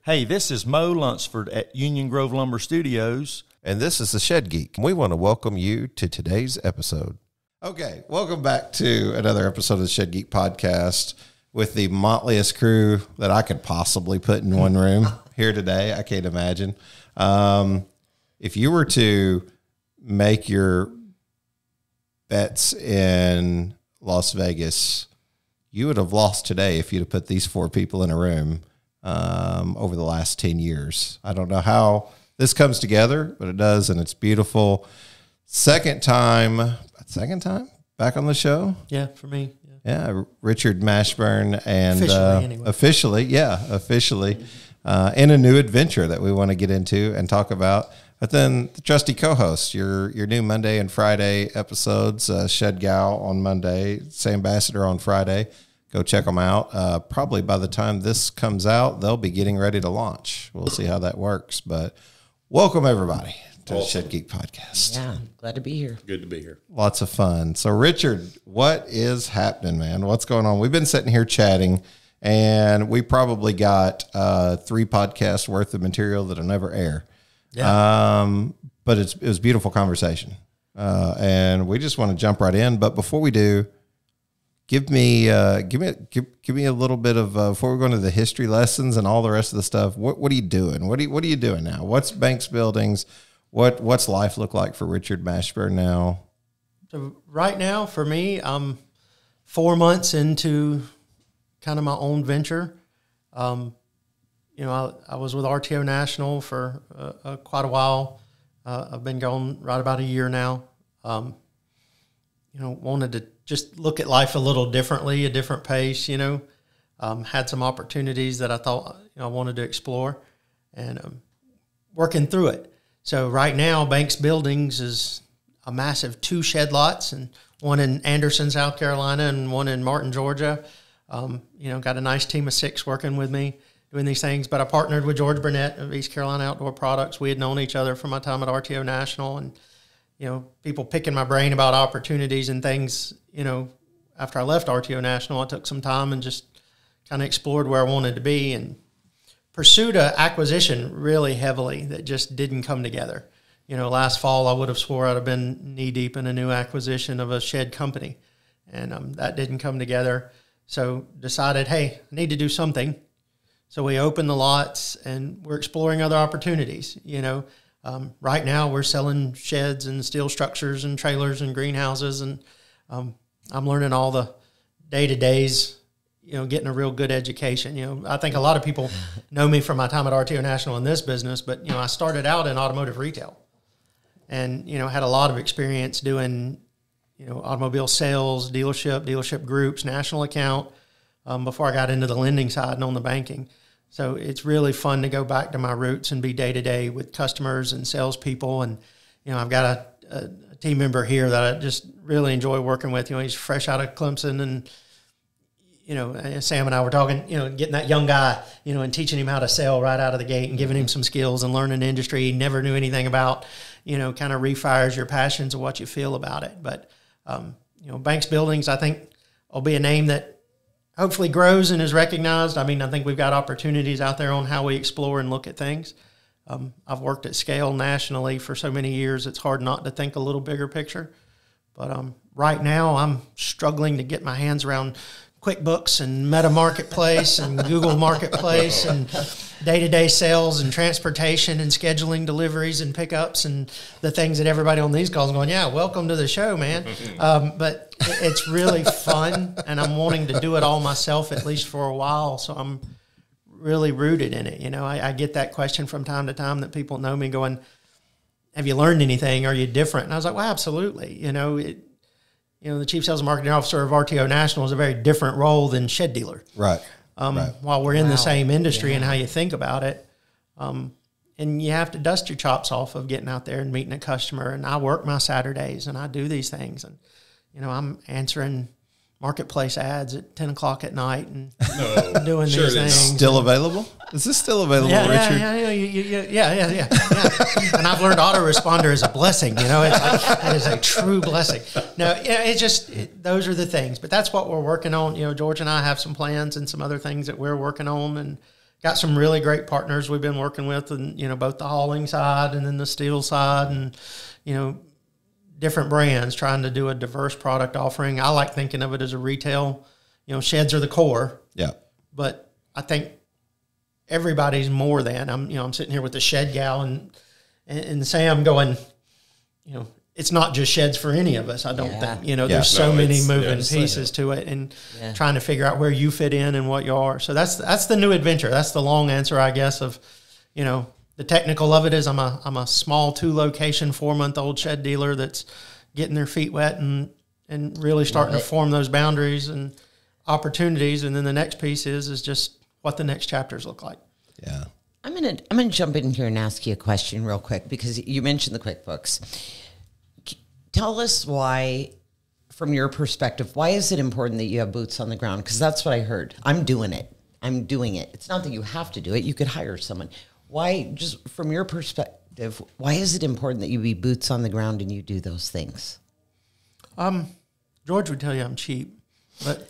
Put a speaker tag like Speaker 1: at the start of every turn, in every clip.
Speaker 1: Hey, this is Mo Lunsford at Union Grove Lumber Studios.
Speaker 2: And this is the Shed Geek. We want to welcome you to today's episode. Okay, welcome back to another episode of the Shed Geek Podcast with the motliest crew that I could possibly put in one room here today. I can't imagine. If you were to make your bets in Las Vegas, you would have lost today if you'd have put these four people in a room over the last 10 years. I don't know how this comes together, but it does, and it's beautiful. Second time back on the show.
Speaker 3: Yeah, for me.
Speaker 2: Yeah, Richard Mashburn, and
Speaker 3: officially,
Speaker 2: in a new adventure that we want to get into and talk about. But then the trusty co-host, your new Monday and Friday episodes, Shed Gal on Monday, Say Ambassador on Friday. Go check them out. Probably by the time this comes out, they'll be getting ready to launch. We'll see how that works. But welcome, everybody, to the Shed Geek Podcast.
Speaker 4: Yeah, glad to be here.
Speaker 5: Good to be here.
Speaker 2: Lots of fun. So, Richard, what is happening, man? What's going on? We've been sitting here chatting, and we probably got 3 podcasts worth of material that'll never air. Yeah. But it was a beautiful conversation, and we just want to jump right in. But before we do, give me a little bit of before we go into the history lessons and all the rest of the stuff. What are you doing? What are you doing now? What's Banks Buildings? What's life look like for Richard Mashburn now?
Speaker 3: So right now, for me, I'm 4 months into kind of my own venture. I was with RTO National for quite a while. I've been going right about a year now. Wanted to just look at life a little differently, a different pace, had some opportunities that I thought I wanted to explore, and working through it. So right now, Banks Buildings is a massive 2 shed lots, and one in Anderson, South Carolina, and one in Martin, Georgia. Got a nice team of 6 working with me doing these things. But I partnered with George Burnett of East Carolina Outdoor Products. We had known each other from my time at RTO National, and people picking my brain about opportunities and things. After I left RTO National, I took some time and just kind of explored where I wanted to be and pursued an acquisition really heavily that just didn't come together. Last fall I would have swore I'd have been knee deep in a new acquisition of a shed company, and that didn't come together. So decided, hey, I need to do something. So we opened the lots and we're exploring other opportunities. Right now we're selling sheds and steel structures and trailers and greenhouses, and I'm learning all the day-to-days, getting a real good education. I think a lot of people know me from my time at RTO National in this business, but, I started out in automotive retail and, had a lot of experience doing, automobile sales, dealership groups, national account, before I got into the lending side and on the banking. So it's really fun to go back to my roots and be day-to-day with customers and salespeople. And, I've got a team member here that I just really enjoy working with. He's fresh out of Clemson, and, Sam and I were talking, getting that young guy, and teaching him how to sell right out of the gate and giving him some skills and learning the industry he never knew anything about, kind of refires your passions of what you feel about it. But, Banks Buildings, I think, will be a name that hopefully grows and is recognized. I think we've got opportunities out there on how we explore and look at things. I've worked at scale nationally for so many years, it's hard not to think a little bigger picture. But right now, I'm struggling to get my hands around QuickBooks and Meta Marketplace and Google Marketplace and day-to-day sales and transportation and scheduling deliveries and pickups and the things that everybody on these calls is going, yeah, welcome to the show, man. But it's really fun, and I'm wanting to do it all myself at least for a while, so I'm really rooted in it. I get that question from time to time that people know me going, have you learned anything? Are you different? And I was like, well, absolutely. The Chief Sales and Marketing Officer of RTO National is a very different role than shed dealer.
Speaker 2: Right.
Speaker 3: While we're in the same industry and how you think about it. And you have to dust your chops off of getting out there and meeting a customer. And I work my Saturdays and I do these things. And, I'm answering marketplace ads at 10 o'clock at night and doing these things.
Speaker 2: Still available? Is this still available, Richard?
Speaker 3: Yeah. And I've learned autoresponder is a blessing. It's like, it is a true blessing. No, it's just, those are the things. But that's what we're working on. George and I have some plans and some other things that we're working on, and got some really great partners we've been working with, and both the hauling side and then the steel side, and different brands trying to do a diverse product offering. I like thinking of it as a retail. Sheds are the core.
Speaker 2: Yeah.
Speaker 3: But I think everybody's more than. I'm sitting here with the shed gal and Sam going, it's not just sheds for any of us, I don't think. There's so many moving pieces to it, and trying to figure out where you fit in and what you are. So that's the new adventure. That's the long answer, I guess, of, the technical of it is I'm a small 2-location, 4-month-old shed dealer that's getting their feet wet and really starting to form those boundaries and opportunities. And then the next piece is just what the next chapters look like.
Speaker 2: Yeah.
Speaker 4: I'm gonna jump in here and ask you a question real quick, because you mentioned the QuickBooks. Tell us why, from your perspective, why is it important that you have boots on the ground? Because that's what I heard. I'm doing it. It's not that you have to do it. You could hire someone. Why, just from your perspective, why is it important that you be boots on the ground and you do those things?
Speaker 3: George would tell you I'm cheap, but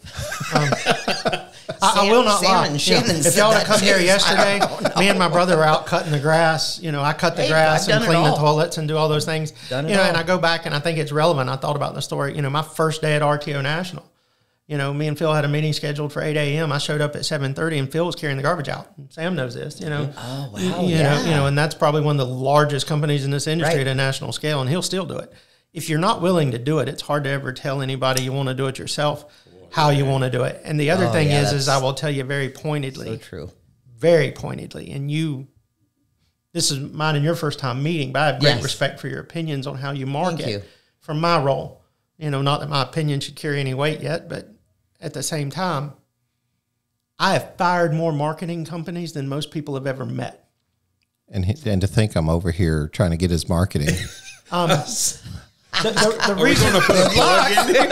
Speaker 3: I will not lie. If y'all would have come here yesterday, me and my brother were out cutting the grass. I cut the grass and clean the toilets and do all those things. And I go back and I think it's relevant. I thought about the story. My first day at RTO National, me and Phil had a meeting scheduled for 8 a.m. I showed up at 7:30 and Phil was carrying the garbage out. Sam knows this,
Speaker 4: Oh, wow.
Speaker 3: And that's probably one of the largest companies in this industry at a national scale, and he'll still do it. If you're not willing to do it, it's hard to ever tell anybody you want to do it yourself, how you want to do it. And the other thing is I will tell you very pointedly.
Speaker 4: So true.
Speaker 3: Very pointedly. And this is mine and your first time meeting, but I have great respect for your opinions on how you market from my role. Not that my opinion should carry any weight yet, but at the same time, I have fired more marketing companies than most people have ever met.
Speaker 2: And to think I'm over here trying to get his marketing.
Speaker 3: The reason to put a plug in there,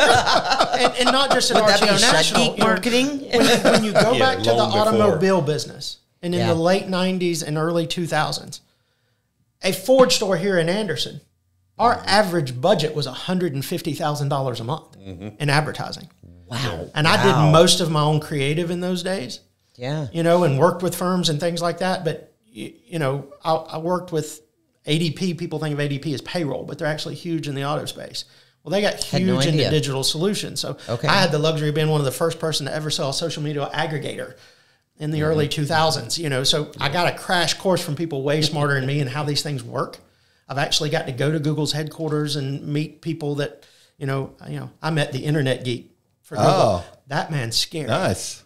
Speaker 3: and not just at RTO National,
Speaker 4: Shed Geek marketing.
Speaker 3: When you go back to the automobile business, and in the late '90s and early 2000s, a Ford store here in Anderson, our average budget was $150,000 a month in advertising.
Speaker 4: Wow!
Speaker 3: And I did most of my own creative in those days.
Speaker 4: Yeah,
Speaker 3: and worked with firms and things like that. But I worked with ADP. People think of ADP as payroll, but they're actually huge in the auto space. Well, they got huge into digital solutions. So I had the luxury of being one of the first person to ever sell a social media aggregator in the early 2000s. So I got a crash course from people way smarter than me and how these things work. I've actually got to go to Google's headquarters and meet people that, I met the internet geek for Google. Oh, that man's scary.
Speaker 2: Nice.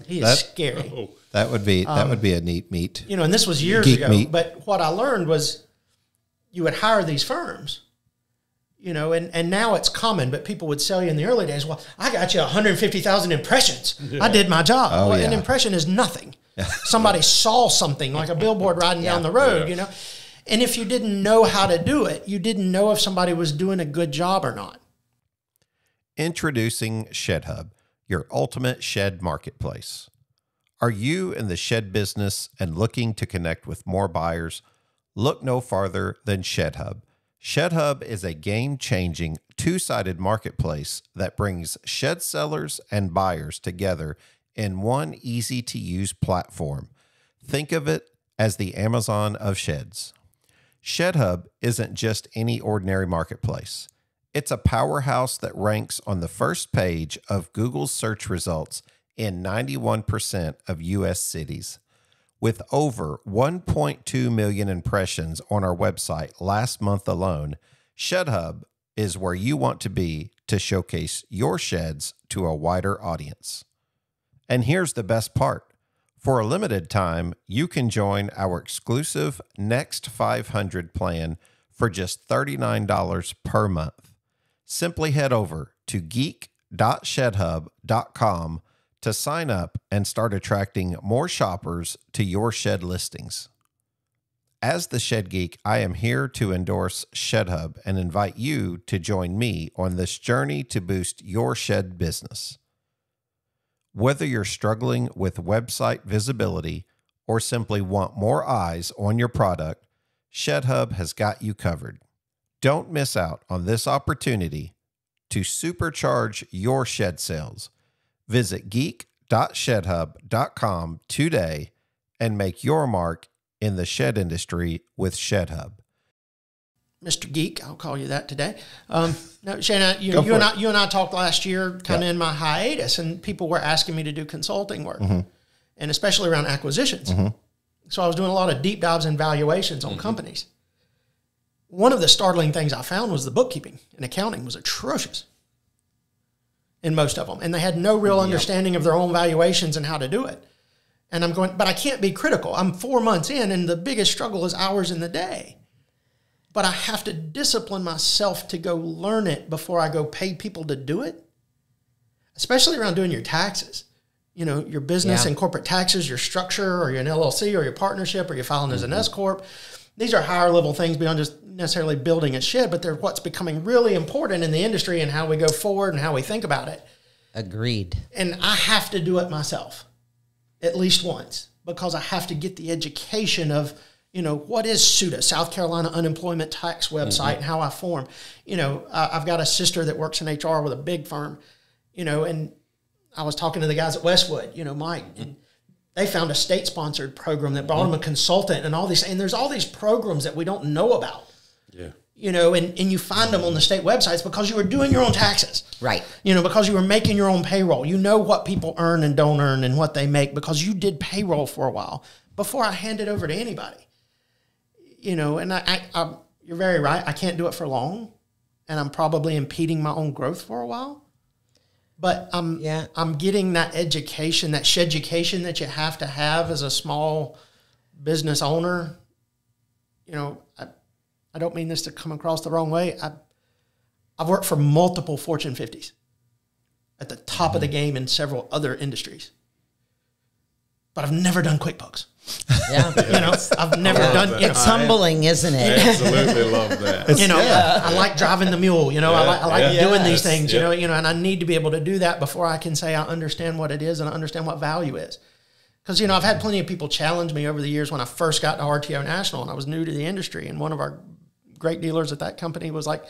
Speaker 3: He is scary.
Speaker 2: That would be a neat meet.
Speaker 3: And this was years ago. Meet. But what I learned was, you would hire these firms, and now it's common, but people would sell you in the early days, well, I got you 150,000 impressions. Yeah. I did my job. Oh, well, an impression is nothing. Somebody saw something like a billboard riding down the road, And if you didn't know how to do it, you didn't know if somebody was doing a good job or not.
Speaker 2: Introducing Shed Hub, your ultimate shed marketplace. Are you in the shed business and looking to connect with more buyers? Look no farther than Shed Hub. Shed Hub is a game-changing, two-sided marketplace that brings shed sellers and buyers together in one easy-to-use platform. Think of it as the Amazon of sheds. Shed Hub isn't just any ordinary marketplace. It's a powerhouse that ranks on the first page of Google's search results in 91% of U.S. cities. With over 1.2 million impressions on our website last month alone, Shed Hub is where you want to be to showcase your sheds to a wider audience. And here's the best part. For a limited time, you can join our exclusive Next 500 plan for just $39 per month. Simply head over to geek.shedhub.com to sign up and start attracting more shoppers to your shed listings. As the Shed Geek, I am here to endorse Shed Hub and invite you to join me on this journey to boost your shed business. Whether you're struggling with website visibility or simply want more eyes on your product, Shed Hub has got you covered. Don't miss out on this opportunity to supercharge your shed sales. Visit geek.shedhub.com today and make your mark in the shed industry with Shed Hub.
Speaker 3: Mr. Geek, I'll call you that today. No, Shane, you and I talked last year, kind of in my hiatus, and people were asking me to do consulting work, and especially around acquisitions. So I was doing a lot of deep dives and valuations on companies. One of the startling things I found was the bookkeeping and accounting was atrocious in most of them, and they had no real understanding of their own valuations and how to do it. And I'm going, but I can't be critical. I'm 4 months in, and the biggest struggle is hours in the day. But I have to discipline myself to go learn it before I go pay people to do it, especially around doing your taxes. You know, your business and corporate taxes, your structure, or you're an LLC, or your partnership, or you're filing as an S Corp. These are higher level things beyond just necessarily building a shed, but they're what's becoming really important in the industry and how we go forward and how we think about it.
Speaker 4: Agreed.
Speaker 3: And I have to do it myself at least once because I have to get the education of, you know, what is SUTA, South Carolina Unemployment Tax website, and how I form. You know, I've got a sister that works in HR with a big firm, you know, and I was talking to the guys at Westwood, you know, Mike, and they found a state-sponsored program that brought them a consultant and all these, and there's all these programs that we don't know about. Yeah. You know, and you find them on the state websites because you were doing your own taxes.
Speaker 4: Right.
Speaker 3: You know, because you were making your own payroll. You know what people earn and don't earn and what they make because you did payroll for a while before I hand it over to anybody. You know, and I you're very right. I can't do it for long, and I'm probably impeding my own growth for a while. But I'm getting that education, that sheducation that you have to have as a small business owner. You know, I don't mean this to come across the wrong way. I've worked for multiple Fortune 50s at the top of the game in several other industries, but I've never done QuickBooks.
Speaker 4: Yeah.
Speaker 3: You know, I've never done, you know.
Speaker 4: It's humbling, isn't it?
Speaker 5: I absolutely love that.
Speaker 3: You know, I like driving the mule, you know, I like doing these things, you know, and I need to be able to do that before I can say I understand what it is and I understand what value is. Because, you know, I've had plenty of people challenge me over the years when I first got to RTO National and I was new to the industry. And one of our great dealers at that company was like,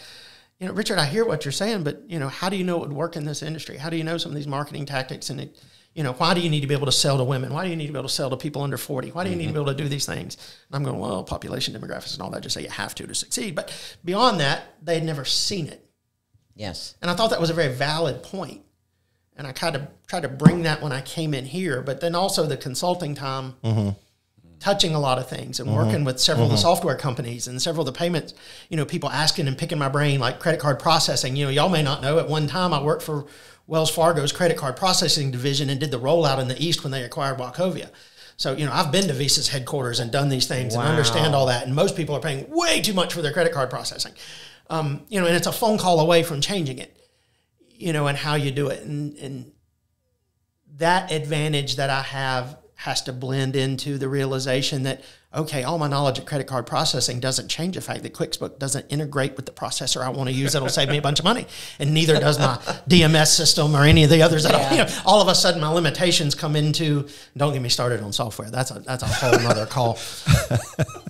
Speaker 3: you know, Richard, I hear what you're saying, but, you know, how do you know it would work in this industry? How do you know some of these marketing tactics? And, you know, why do you need to be able to sell to women? Why do you need to be able to sell to people under 40? Why do you need to be able to do these things? And I'm going, well, population demographics and all that just say you have to succeed. But beyond that, they had never seen it.
Speaker 4: Yes.
Speaker 3: And I thought that was a very valid point. And I kind of tried to bring that when I came in here. But then also the consulting time, touching a lot of things and working with several of the software companies and several of the payments, you know, people asking and picking my brain, like credit card processing. You know, y'all may not know, at one time I worked for Wells Fargo's credit card processing division and did the rollout in the East when they acquired Wachovia. So, you know, I've been to Visa's headquarters and done these things and understand all that. And most people are paying way too much for their credit card processing. You know, and it's a phone call away from changing it, you know, and how you do it. And that advantage that I have has to blend into the realization that, okay, all my knowledge of credit card processing doesn't change the fact that QuickBooks doesn't integrate with the processor I want to use that'll save me a bunch of money. And neither does my DMS system or any of the others. That you know, all of a sudden my limitations come into, don't get me started on software. That's a whole nother call.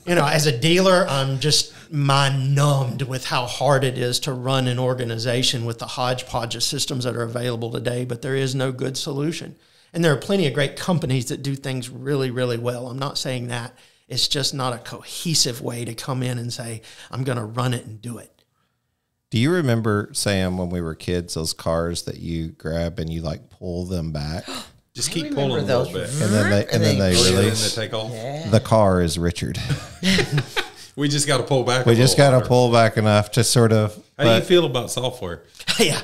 Speaker 3: You know, as a dealer, I'm just mind-numbed with how hard it is to run an organization with the hodgepodge of systems that are available today, but there is no good solution. And there are plenty of great companies that do things really, really well. I'm not saying that. It's just not a cohesive way to come in and say, I'm going to run it and do it.
Speaker 2: Do you remember, Sam, when we were kids, those cars that you grab and you like pull them back?
Speaker 5: Just keep pulling a little bit.
Speaker 2: And then they release.
Speaker 5: They take off.
Speaker 4: Yeah.
Speaker 2: The car is Richard.
Speaker 5: We just got to pull back.
Speaker 2: We just got to pull back enough to sort of.
Speaker 5: How do you feel about software?
Speaker 3: Yeah.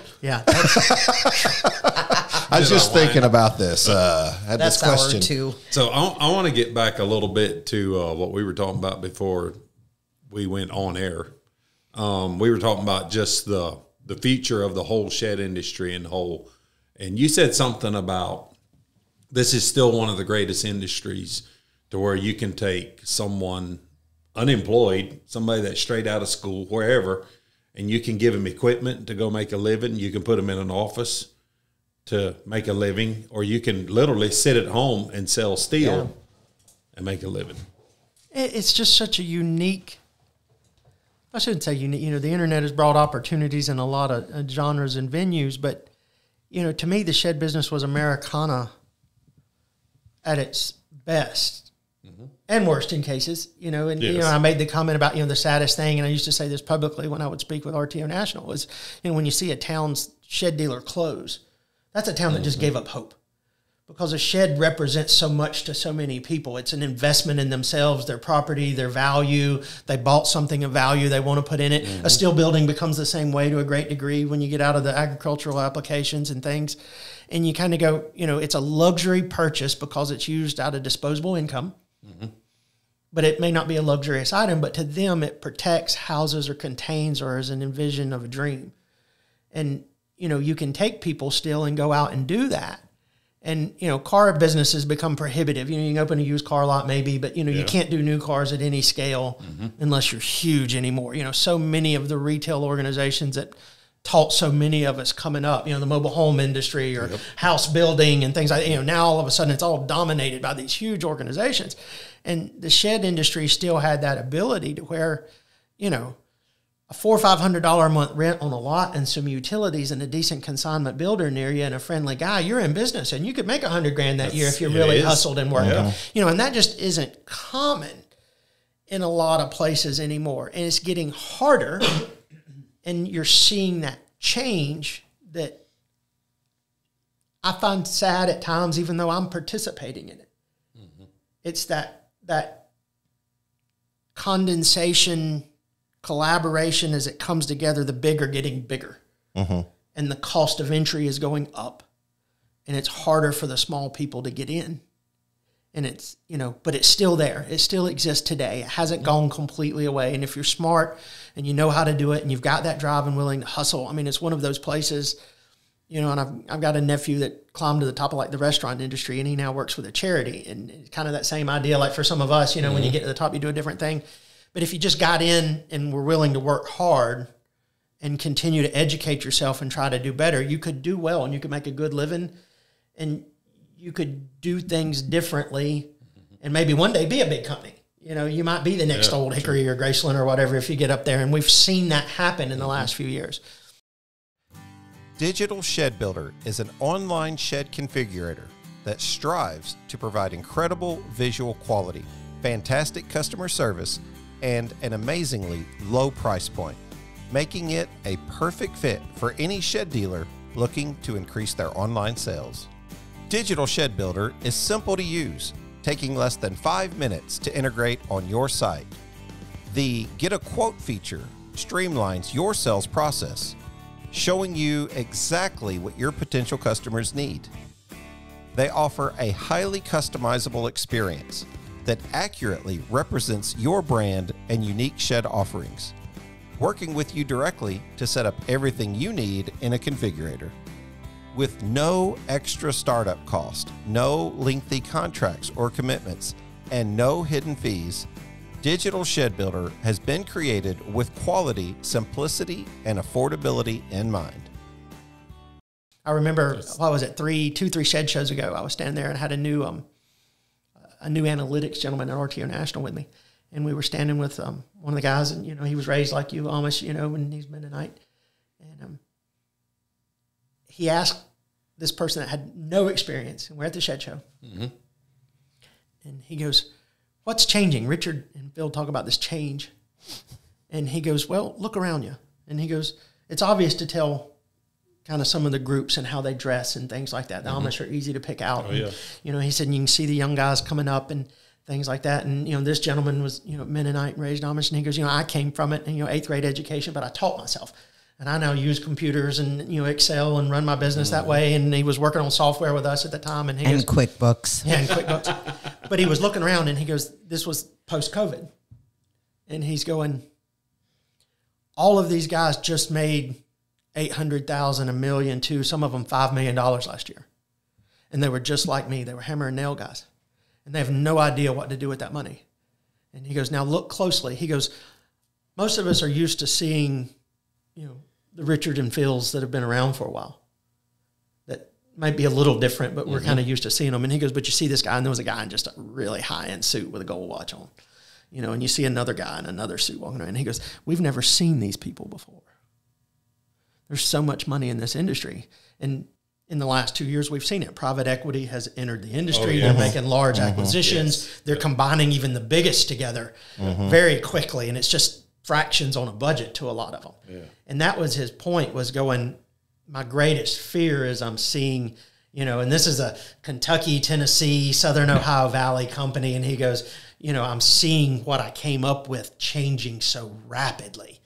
Speaker 2: I was just thinking about this. Had
Speaker 4: That's
Speaker 2: this question.
Speaker 4: our two.
Speaker 5: So I want to get back a little bit to what we were talking about before we went on air. We were talking about just the future of the whole shed industry and and you said something about this is still one of the greatest industries to where you can take someone unemployed, somebody that's straight out of school, wherever, and you can give them equipment to go make a living. You can put them in an office to make a living, or you can literally sit at home and sell steel and make a living.
Speaker 3: It's just such a unique, I shouldn't say unique, you know, the internet has brought opportunities in a lot of genres and venues, but, you know, to me, the shed business was Americana at its best. and worst in cases, you know, and, you know, I made the comment about, you know, the saddest thing, and I used to say this publicly when I would speak with RTO National was, you know, when you see a town's shed dealer close, that's a town that just gave up hope, because a shed represents so much to so many people. It's an investment in themselves, their property, their value. They bought something of value they want to put in it. A steel building becomes the same way to a great degree when you get out of the agricultural applications and things. And you kind of go, you know, it's a luxury purchase because it's used out of disposable income. But it may not be a luxurious item, but to them it protects, houses, or contains, or is an envision of a dream. And, you know, you can take people still and go out and do that. And, you know, car businesses become prohibitive. You know, you can open a used car lot maybe, but, you know, you can't do new cars at any scale unless you're huge anymore. You know, so many of the retail organizations that taught so many of us coming up, you know, the mobile home industry or house building and things like that, you know, now all of a sudden it's all dominated by these huge organizations. And the shed industry still had that ability to where, you know, a $400 or $500 a month rent on a lot and some utilities and a decent consignment builder near you and a friendly guy, you're in business, and you could make $100,000 that year if you really hustled and worked. You know, and that just isn't common in a lot of places anymore. And it's getting harder, and you're seeing that change that I find sad at times, even though I'm participating in it. It's that condensation, collaboration as it comes together, the big are getting bigger. And the cost of entry is going up. And it's harder for the small people to get in. And it's, you know, but it's still there. It still exists today. It hasn't gone completely away. And if you're smart and you know how to do it and you've got that drive and willing to hustle, I mean, it's one of those places, you know, and I've got a nephew that climbed to the top of like the restaurant industry, and he now works with a charity. And it's kind of that same idea, like for some of us, you know, when you get to the top, you do a different thing. But if you just got in and were willing to work hard and continue to educate yourself and try to do better, you could do well and you could make a good living and you could do things differently and maybe one day be a big company. You know, you might be the next Old Hickory or Graceland or whatever if you get up there. And we've seen that happen in the last few years.
Speaker 2: Digital Shed Builder is an online shed configurator that strives to provide incredible visual quality, fantastic customer service, and an amazingly low price point, making it a perfect fit for any shed dealer looking to increase their online sales. Digital Shed Builder is simple to use, taking less than 5 minutes to integrate on your site. The Get a Quote feature streamlines your sales process, showing you exactly what your potential customers need. They offer a highly customizable experience that accurately represents your brand and unique shed offerings, working with you directly to set up everything you need in a configurator. With no extra startup cost, no lengthy contracts or commitments, and no hidden fees, Digital Shed Builder has been created with quality, simplicity, and affordability in mind.
Speaker 3: I remember, what was it, three shed shows ago, I was standing there and had a new analytics gentleman at RTO National with me. And we were standing with one of the guys, and, you know, he was raised like you, Amish, you know, and he's Mennonite. And he asked this person that had no experience, and we're at the shed show. And he goes, "What's changing?" Richard and Phil talk about this change. And he goes, "Well, look around you." And he goes, "It's obvious to tell kind of some of the groups and how they dress and things like that. The Amish are easy to pick out." And, you know, he said, you can see the young guys coming up and things like that. And, you know, this gentleman was, you know, Mennonite, raised Amish. And he goes, you know, I came from it, and, you know, 8th grade education, but I taught myself. And I now use computers and, you know, Excel and run my business that way. And he was working on software with us at the time. And
Speaker 4: goes, QuickBooks.
Speaker 3: Yeah, and QuickBooks. But he was looking around and he goes, this was post-COVID. And he's going, all of these guys just made $800,000, $1 million, too. Some of them $5 million last year. And they were just like me. They were hammer and nail guys. And they have no idea what to do with that money. And he goes, now look closely. He goes, most of us are used to seeing, you know, the Richard and Phils that have been around for a while. That might be a little different, but we're kind of used to seeing them. And he goes, but you see this guy, and there was a guy in just a really high-end suit with a gold watch on. You know, and you see another guy in another suit walking around. And he goes, we've never seen these people before. There's so much money in this industry. And in the last 2 years, we've seen it. Private equity has entered the industry.
Speaker 5: yeah.
Speaker 3: They're making large acquisitions. Yes. They're combining even the biggest together very quickly. And it's just fractions on a budget to a lot of them. Yeah. And that was his point, was going, my greatest fear is I'm seeing, and this is a Kentucky, Tennessee, Southern Ohio Valley company. And he goes, I'm seeing what I came up with changing so rapidly.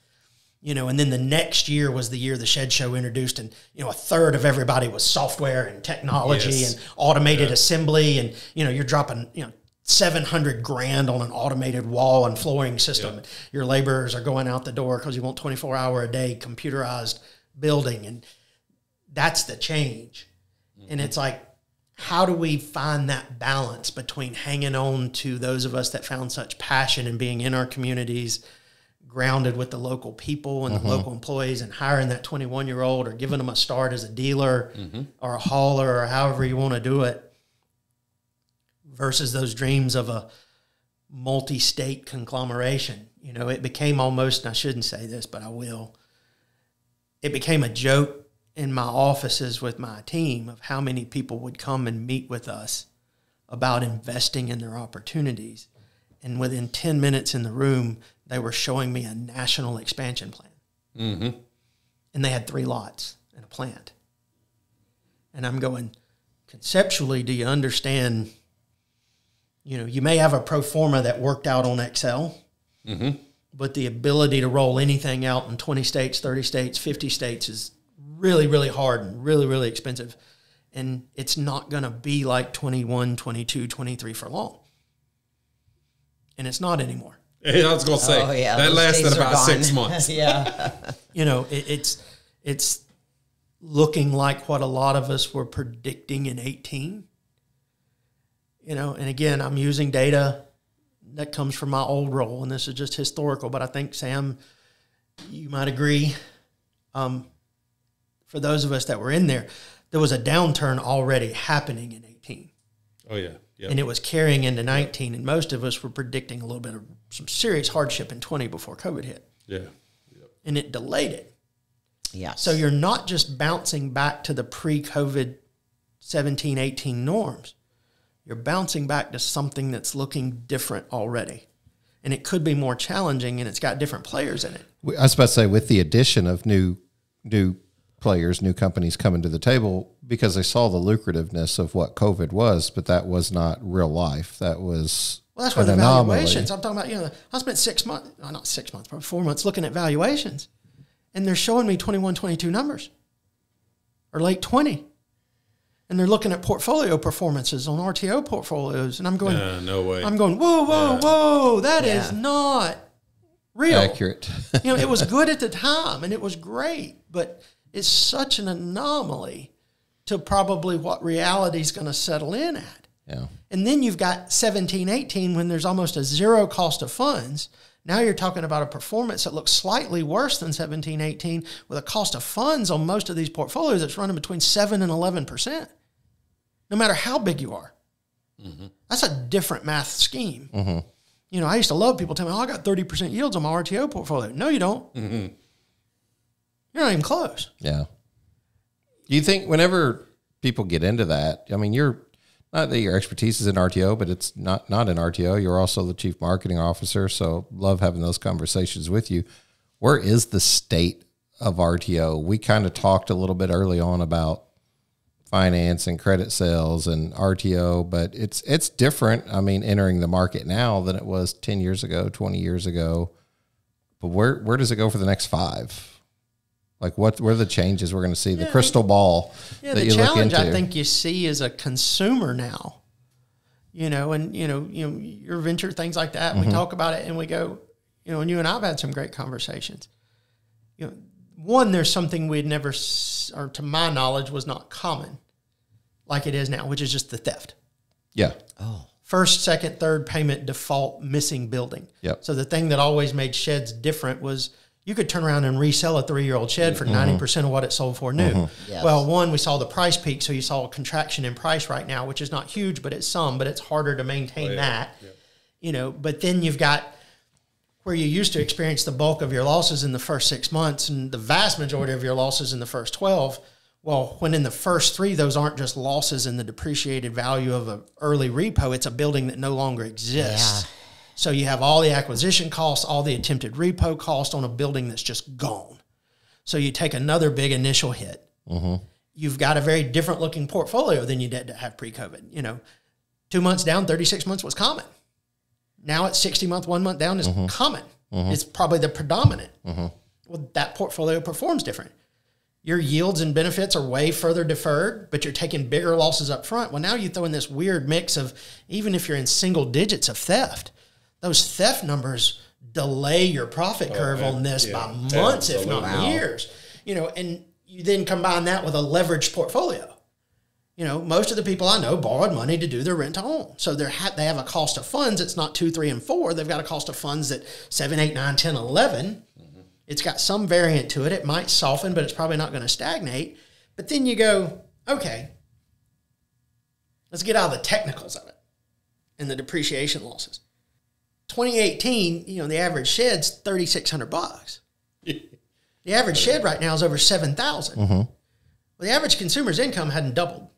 Speaker 3: And then the next year was the year the Shed Show introduced, and, a third of everybody was software and technology and automated assembly. And, you're dropping, $700,000 on an automated wall and flooring system. Yeah. Your laborers are going out the door because you want 24-hour a day computerized building. And that's the change. Mm-hmm. And it's like, how do we find that balance between hanging on to those of us that found such passion in being in our communities, grounded with the local people and the local employees, and hiring that 21-year-old or giving them a start as a dealer or a hauler or however you want to do it, versus those dreams of a multi-state conglomeration. It became almost, and I shouldn't say this, but I will, it became a joke in my offices with my team of how many people would come and meet with us about investing in their opportunities. And within 10 minutes in the room, they were showing me a national expansion plan. Mm-hmm. And they had 3 lots and a plant. And I'm going, conceptually, do you understand, you may have a pro forma that worked out on Excel, but the ability to roll anything out in 20 states, 30 states, 50 states is really, really hard and really, really expensive. And it's not going to be like 21, 22, 23 for long. And it's not anymore.
Speaker 5: I was going to say, that lasted about 6 months.
Speaker 4: Yeah.
Speaker 3: It's looking like what a lot of us were predicting in 18. And again, I'm using data that comes from my old role, and this is just historical, but I think, Sam, you might agree. For those of us that were in there was a downturn already happening in 18.
Speaker 5: Oh, yeah. Yep.
Speaker 3: And it was carrying into 19, and most of us were predicting a little bit of some serious hardship in 20 before COVID hit.
Speaker 5: Yeah. Yep.
Speaker 3: And it delayed it.
Speaker 4: Yeah.
Speaker 3: So you're not just bouncing back to the pre-COVID 17, 18 norms. You're bouncing back to something that's looking different already. And it could be more challenging, and it's got different players in it.
Speaker 2: I was about to say, with the addition of new players, new companies coming to the table, because they saw the lucrativeness of what COVID was, but that was not real life. That was
Speaker 3: that's where the valuations. I'm talking about, I spent 6 months, not 6 months, probably 4 months looking at valuations, and they're showing me 21, 22 numbers, or late 20. And they're looking at portfolio performances on RTO portfolios, and I'm going,
Speaker 5: no way.
Speaker 3: I'm going, whoa, that is not real.
Speaker 2: Accurate.
Speaker 3: It was good at the time, and it was great, but it's such an anomaly to probably what reality is going to settle in at.
Speaker 2: Yeah.
Speaker 3: And then you've got 17, 18 when there's almost a zero cost of funds. Now you're talking about a performance that looks slightly worse than 17, 18 with a cost of funds on most of these portfolios that's running between 7 and 11%, no matter how big you are. Mm-hmm. That's a different math scheme. Mm-hmm. I used to love people telling me, I got 30% yields on my RTO portfolio. No, you don't. Mm-hmm. You're not even close.
Speaker 2: Yeah. Do you think whenever people get into that, I mean, you're not that your expertise is in RTO, but it's not in RTO. You're also the chief marketing officer. So love having those conversations with you. Where is the state of RTO? We kind of talked a little bit early on about finance and credit sales and RTO, but it's different. I mean, entering the market now than it was 10 years ago, 20 years ago. But where does it go for the next 5? Like what are the changes we're going to see? The crystal ball that you look into. The challenge
Speaker 3: I think you see as a consumer now, and your venture, things like that. We talk about it and we go, and you and I've had some great conversations. One, there's something we'd never, or to my knowledge, was not common like it is now, which is just the theft.
Speaker 2: Yeah.
Speaker 3: Oh. First, second, third payment default missing building.
Speaker 2: Yep.
Speaker 3: So the thing that always made sheds different was you could turn around and resell a 3-year-old shed for 90% of what it sold for new.
Speaker 4: Yes.
Speaker 3: Well, one, we saw the price peak, so you saw a contraction in price right now, which is not huge, but it's some, but it's harder to maintain that. Yeah. But then you've got where you used to experience the bulk of your losses in the first 6 months and the vast majority of your losses in the first 12. Well, when in the first three, those aren't just losses in the depreciated value of an early repo, it's a building that no longer exists.
Speaker 4: Yeah.
Speaker 3: So you have all the acquisition costs, all the attempted repo cost on a building that's just gone. So you take another big initial hit. You've got a very different looking portfolio than you did to have pre-COVID. 2 months down, 36 months was common. Now it's 60 month, 1 month down is common. It's probably the predominant. Well, that portfolio performs different. Your yields and benefits are way further deferred, but you're taking bigger losses up front. Well, now you throw in this weird mix of, even if you're in single digits of theft, those theft numbers delay your profit curve on this by months, if not years. And you then combine that with a leveraged portfolio. Most of the people I know borrowed money to do their rent to own. So they have a cost of funds. It's not 2, 3, and 4. They've got a cost of funds that 7, 8, 9, 10, 11. It's got some variant to it. It might soften, but it's probably not going to stagnate. But then you go, okay, let's get out of the technicals of it and the depreciation losses. 2018, the average shed's $3,600. The average shed right now is over $7,000. Well, the average consumer's income hadn't doubled.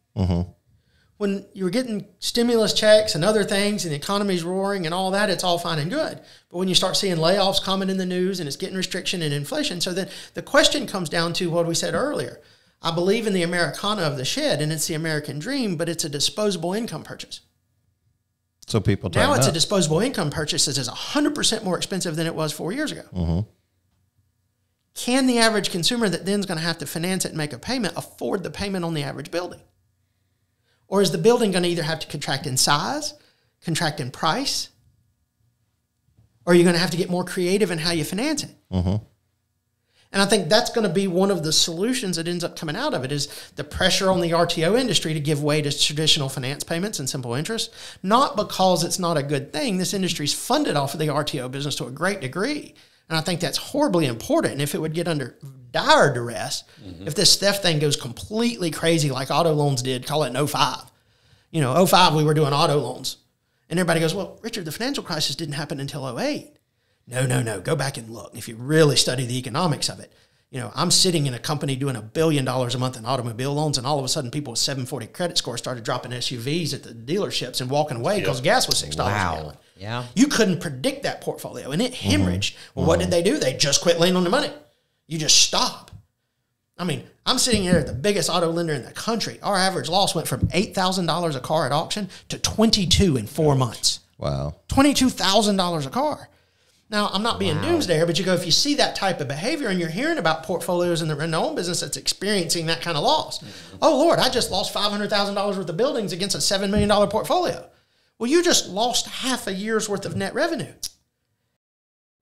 Speaker 3: When you were getting stimulus checks and other things and the economy's roaring and all that, it's all fine and good. But when you start seeing layoffs coming in the news and it's getting restriction and inflation, so then the question comes down to what we said earlier. I believe in the Americana of the shed, and it's the American dream, but it's a disposable income purchase.
Speaker 2: So people
Speaker 3: now it's a disposable income purchase that is 100% more expensive than it was 4 years ago. Can the average consumer that then is going to have to finance it and make a payment afford the payment on the average building? Or is the building going to either have to contract in size, contract in price, or are you going to have to get more creative in how you finance it? And I think that's going to be one of the solutions that ends up coming out of it, is the pressure on the RTO industry to give way to traditional finance payments and simple interest, not because it's not a good thing. This industry is funded off of the RTO business to a great degree. And I think that's horribly important. And if it would get under dire duress, if this theft thing goes completely crazy like auto loans did, call it in 05. 05 we were doing auto loans. And everybody goes, well, Richard, the financial crisis didn't happen until 08. No. Go back and look. If you really study the economics of it, I'm sitting in a company doing $1 billion a month in automobile loans, and all of a sudden people with 740 credit score started dropping SUVs at the dealerships and walking away because gas was $6 a gallon.
Speaker 4: Yeah.
Speaker 3: You couldn't predict that portfolio, and it hemorrhaged. Well, what did they do? They just quit leaning on the money. You just stop. I mean, I'm sitting here at the biggest auto lender in the country. Our average loss went from $8,000 a car at auction to $22,000 in 4 months.
Speaker 2: Wow.
Speaker 3: $22,000 a car. Now, I'm not being doomsdayer, but you go, if you see that type of behavior and you're hearing about portfolios in the rent-to-own business that's experiencing that kind of loss. Oh, Lord, I just lost $500,000 worth of buildings against a $7 million portfolio. Well, you just lost half a year's worth of net revenue.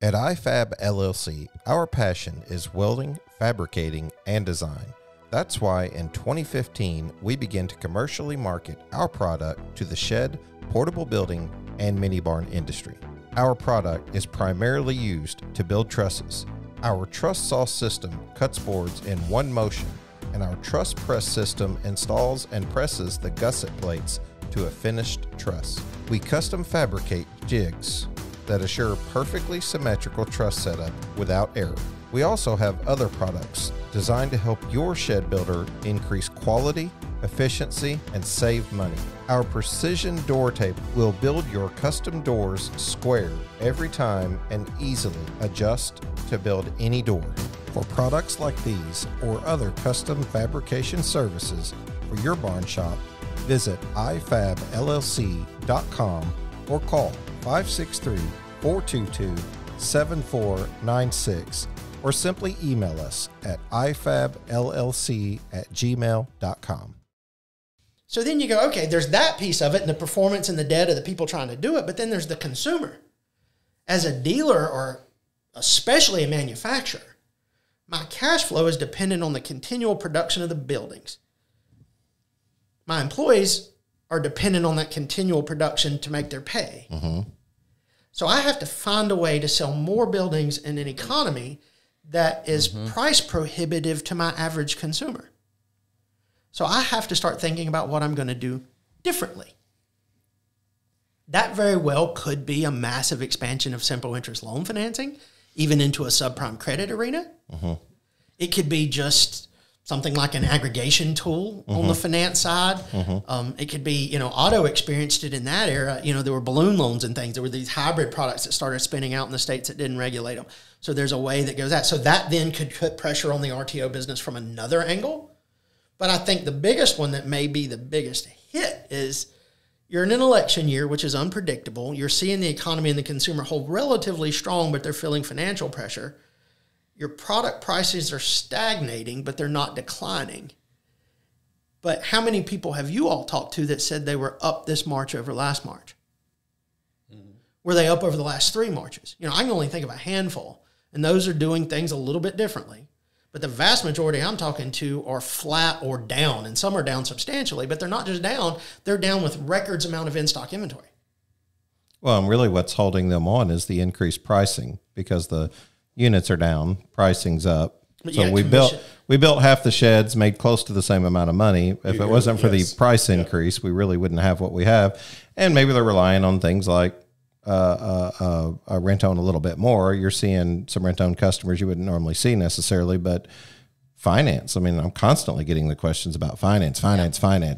Speaker 2: At iFab LLC, our passion is welding, fabricating, and design. That's why in 2015, we began to commercially market our product to the shed, portable building, and mini barn industry. Our product is primarily used to build trusses. Our truss saw system cuts boards in one motion, and our truss press system installs and presses the gusset plates to a finished truss. We custom fabricate jigs that assure perfectly symmetrical truss setup without error. We also have other products designed to help your shed builder increase quality, efficiency, and save money. Our precision door tape will build your custom doors square every time and easily adjust to build any door. For products like these or other custom fabrication services for your barn shop, visit ifabllc.com or call 563-422-7496 or simply email us at ifabllc@gmail.com.
Speaker 3: So then you go, okay, there's that piece of it and the performance and the debt of the people trying to do it, but then there's the consumer. As a dealer or especially a manufacturer, my cash flow is dependent on the continual production of the buildings. My employees are dependent on that continual production to make their pay. So I have to find a way to sell more buildings in an economy that is price prohibitive to my average consumer. So I have to start thinking about what I'm going to do differently. That very well could be a massive expansion of simple interest loan financing, even into a subprime credit arena. It could be just something like an aggregation tool on the finance side. It could be, auto experienced it in that era. There were balloon loans and things. There were these hybrid products that started spinning out in the states that didn't regulate them. So there's a way that goes out. So that then could put pressure on the RTO business from another angle. But I think the biggest one that may be the biggest hit is you're in an election year, which is unpredictable. You're seeing the economy and the consumer hold relatively strong, but they're feeling financial pressure. Your product prices are stagnating, but they're not declining. But how many people have you all talked to that said they were up this March over last March? Were they up over the last 3 Marches? I can only think of a handful, and those are doing things a little bit differently. But the vast majority I'm talking to are flat or down, and some are down substantially, but they're not just down, they're down with records amount of in-stock inventory.
Speaker 2: Well, and really what's holding them on is the increased pricing, because the units are down, pricing's up. So we built half the sheds, made close to the same amount of money. If it wasn't for the price increase, we really wouldn't have what we have. And maybe they're relying on things like rent-own a little bit more. You're seeing some rent-own customers you wouldn't normally see necessarily, but finance. I mean, I'm constantly getting the questions about finance.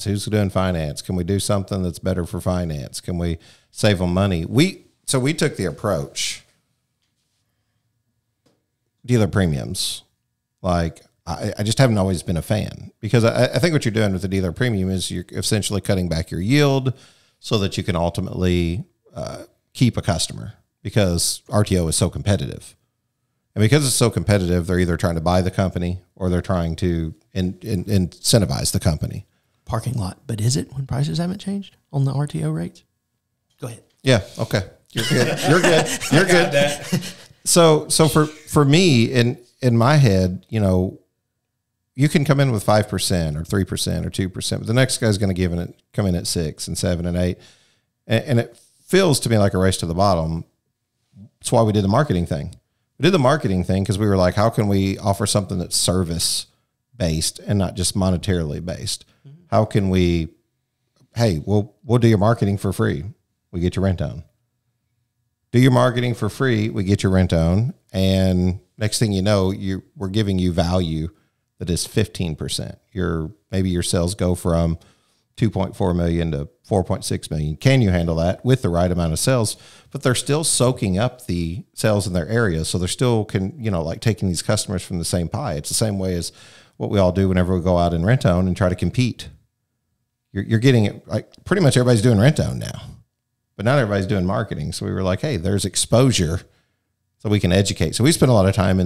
Speaker 2: Who's doing finance? Can we do something that's better for finance? Can we save them money? So we took the approach, dealer premiums. Like, I just haven't always been a fan, because I think what you're doing with the dealer premium is you're essentially cutting back your yield so that you can ultimately keep a customer, because RTO is so competitive. And because it's so competitive, they're either trying to buy the company or they're trying to incentivize the company.
Speaker 3: Parking lot. But is it when prices haven't changed on the RTO rates? Go ahead.
Speaker 2: Yeah. Okay. You're good. You're good. You're good. So for me, in my head, you can come in with 5% or 3% or 2%, but the next guy's going to come in at 6 and 7 and 8. And it feels to me like a race to the bottom. That's why we did the marketing thing. We did the marketing thing because we were like, how can we offer something that's service based and not just monetarily based? How can we, hey, we'll do your marketing for free. We get your rent on. Do your marketing for free. We get your rent on. And next thing you know, we're giving you value that is 15%. Maybe your sales go from 2.4 million to 4.6 million. Can you handle that with the right amount of sales? But they're still soaking up the sales in their area. So they're still taking these customers from the same pie. It's the same way as what we all do whenever we go out and rent own and try to compete. You're getting it, like, pretty much everybody's doing rent own now, but not everybody's doing marketing. So we were like, hey, there's exposure so we can educate. So we spend a lot of time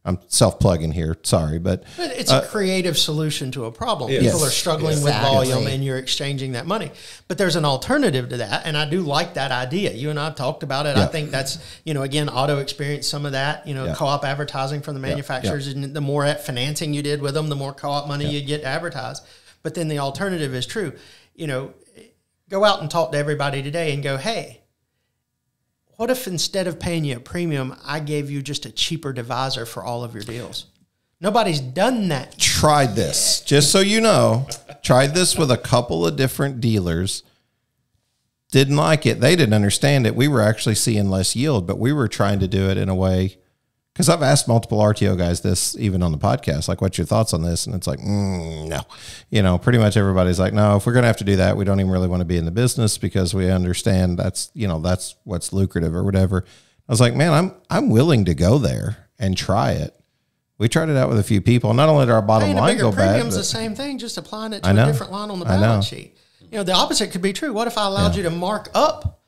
Speaker 2: I'm self-plugging here, sorry, but
Speaker 3: it's a creative solution to a problem.
Speaker 5: Yes.
Speaker 3: People are struggling with volume, and you're exchanging that money. But there's an alternative to that, and I do like that idea. You and I have talked about it. Yeah. I think that's, again, auto experienced some of that, co-op advertising from the manufacturers, and the more financing you did with them, the more co-op money you'd get to advertise. But then the alternative is true. Go out and talk to everybody today and go, hey, what if instead of paying you a premium, I gave you just a cheaper divisor for all of your deals? Nobody's done that.
Speaker 2: Tried this, just so you know. Tried this with a couple of different dealers. Didn't like it. They didn't understand it. We were actually seeing less yield, but we were trying to do it in a way, because I've asked multiple RTO guys this, even on the podcast, like, what's your thoughts on this? And it's like, no. Pretty much everybody's like, no, if we're going to have to do that, we don't even really want to be in the business, because we understand that's what's lucrative or whatever. I was like, man, I'm willing to go there and try it. We tried it out with a few people. Not only did our bottom line go bad,
Speaker 3: premium's the same thing, just applying it to a different line on the balance sheet. The opposite could be true. What if I allowed you to mark up?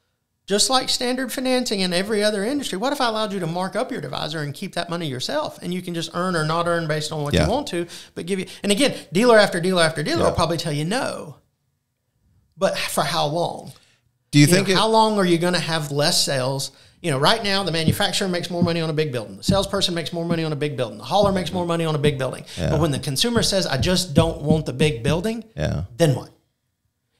Speaker 3: Just like standard financing in every other industry, what if I allowed you to mark up your divisor and keep that money yourself, and you can just earn or not earn based on what you want to, but give you, and again, dealer after dealer after dealer will probably tell you no. But for how long?
Speaker 2: Do you think
Speaker 3: how long are you going to have less sales? Right now, the manufacturer makes more money on a big building. The salesperson makes more money on a big building. The hauler makes more money on a big building. Yeah. But when the consumer says, I just don't want the big building, then what?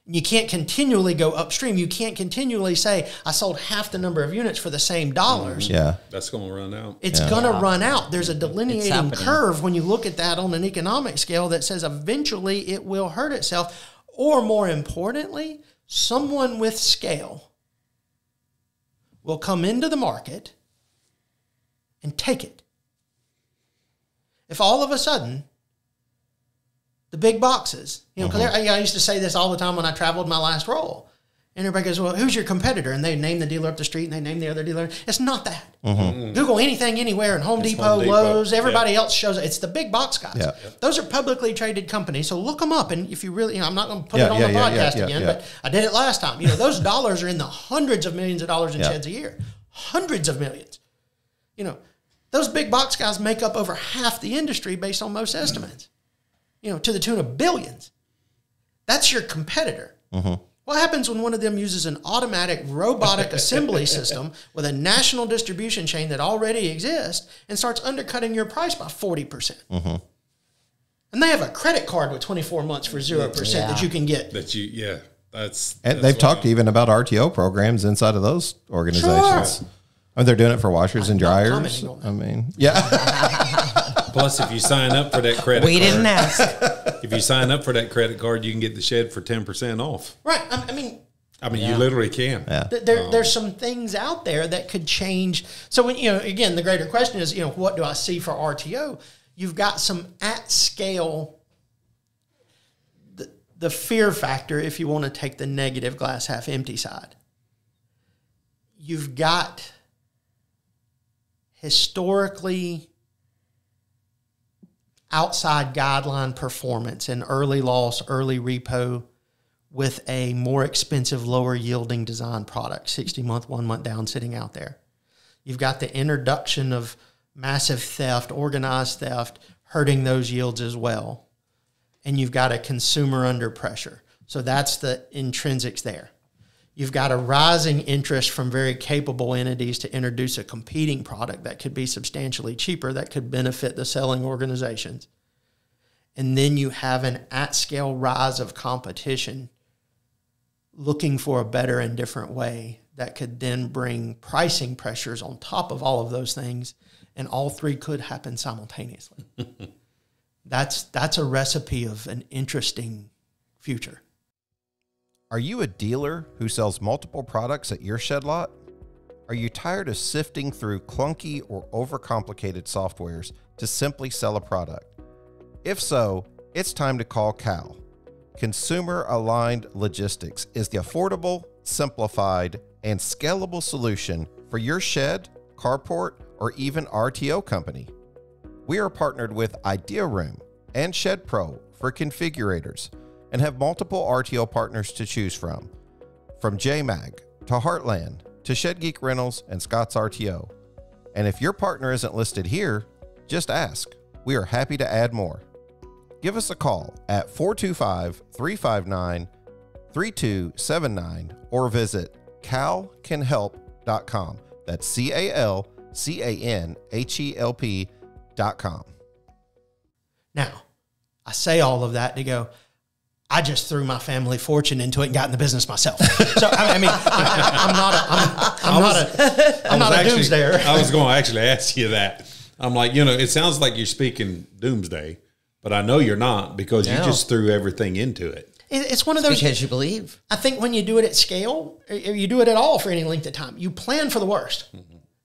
Speaker 3: You can't continually go upstream. You can't continually say, I sold half the number of units for the same dollars.
Speaker 2: Yeah.
Speaker 5: That's going to run out.
Speaker 3: It's going to run out. There's a delineating curve when you look at that on an economic scale that says eventually it will hurt itself. Or more importantly, someone with scale will come into the market and take it. If all of a sudden the big boxes. You know, because I used to say this all the time when I traveled my last role. And everybody goes, well, who's your competitor? And they name the dealer up the street and they name the other dealer. It's not that. Google anything, anywhere, and Home Depot, Lowe's, everybody else shows it. It's the big box guys. Yeah. Those are publicly traded companies. So look them up. And if you really, I'm not going to put it on the podcast again, but I did it last time. You know, those dollars are in the hundreds of millions of dollars in sheds a year. Hundreds of millions. You know, those big box guys make up over half the industry based on most estimates. You know, to the tune of billions. That's your competitor. What happens when one of them uses an automatic robotic assembly system with a national distribution chain that already exists and starts undercutting your price by 40%? And they have a credit card with 24 months for 0% that you can get.
Speaker 2: That's they've talked even about RTO programs inside of those organizations. Sure. I mean, they're doing it for washers and dryers. I mean,
Speaker 5: Plus, if you sign up for that credit card.
Speaker 4: We didn't ask.
Speaker 5: If you sign up for that credit card, you can get the shed for 10% off.
Speaker 3: Right. I mean,
Speaker 5: you literally can.
Speaker 3: There's some things out there that could change. So when, you know, again, the greater question is, you know, what do I see for RTO? You've got some at scale, the fear factor, if you want to take the negative glass half empty side. You've got historically outside guideline performance and early loss, early repo with a more expensive, lower yielding design product, 60-month, 1 month down sitting out there. You've got the introduction of massive theft, organized theft, hurting those yields as well. And you've got a consumer under pressure. So that's the intrinsics there. You've got a rising interest from very capable entities to introduce a competing product that could be substantially cheaper, that could benefit the selling organizations. And then you have an at-scale rise of competition looking for a better and different way that could then bring pricing pressures on top of all of those things, and all three could happen simultaneously. That's a recipe of an interesting future.
Speaker 2: Are you a dealer who sells multiple products at your shed lot? Are you tired of sifting through clunky or overcomplicated softwares to simply sell a product? If so, it's time to call Cal. Consumer Aligned Logistics is the affordable, simplified, and scalable solution for your shed, carport, or even RTO company. We are partnered with Idea Room and Shed Pro for configurators, and have multiple RTO partners to choose from JMag to Heartland to Shed Geek Rentals and Scott's RTO. And if your partner isn't listed here, just ask. We are happy to add more. Give us a call at 425-359-3279 or visit calcanhelp.com. That's CALCANHELP.com.
Speaker 3: Now, I say all of that to go, I just threw my family fortune into it and got in the business myself. So I mean, I'm not a doomsdayer.
Speaker 5: I was going to actually ask you that. I'm like, you know, it sounds like you're speaking doomsday, but I know you're not, because you just threw everything into it.
Speaker 3: It's one of those,
Speaker 4: because you believe.
Speaker 3: I think when you do it at scale, or you do it at all for any length of time, you plan for the worst.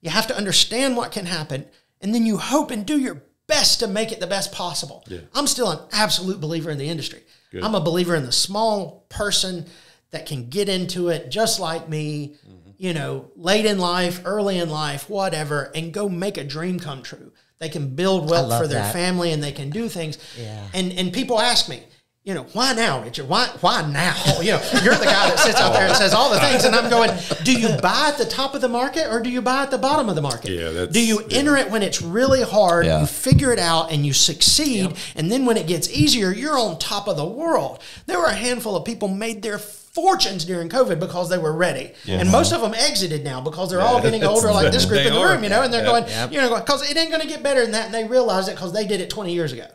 Speaker 3: You have to understand what can happen, and then you hope and do your best to make it the best possible. I'm still an absolute believer in the industry. Good. I'm a believer in the small person that can get into it just like me, you know, late in life, early in life, whatever, and go make a dream come true. They can build wealth for their family, and they can do things. Yeah. And people ask me, you know, why now, Richard? Why now? You know, you're the guy that sits out there and says all the things, and I'm going, do you buy at the top of the market, or do you buy at the bottom of the market? Do you enter it when it's really hard, you figure it out, and you succeed, and then when it gets easier, you're on top of the world? There were a handful of people made their fortunes during COVID because they were ready. And most of them exited now because they're all getting older, like this group in the room, you know, and they're going, you know, because it ain't going to get better than that, and they realize it because they did it 20 years ago.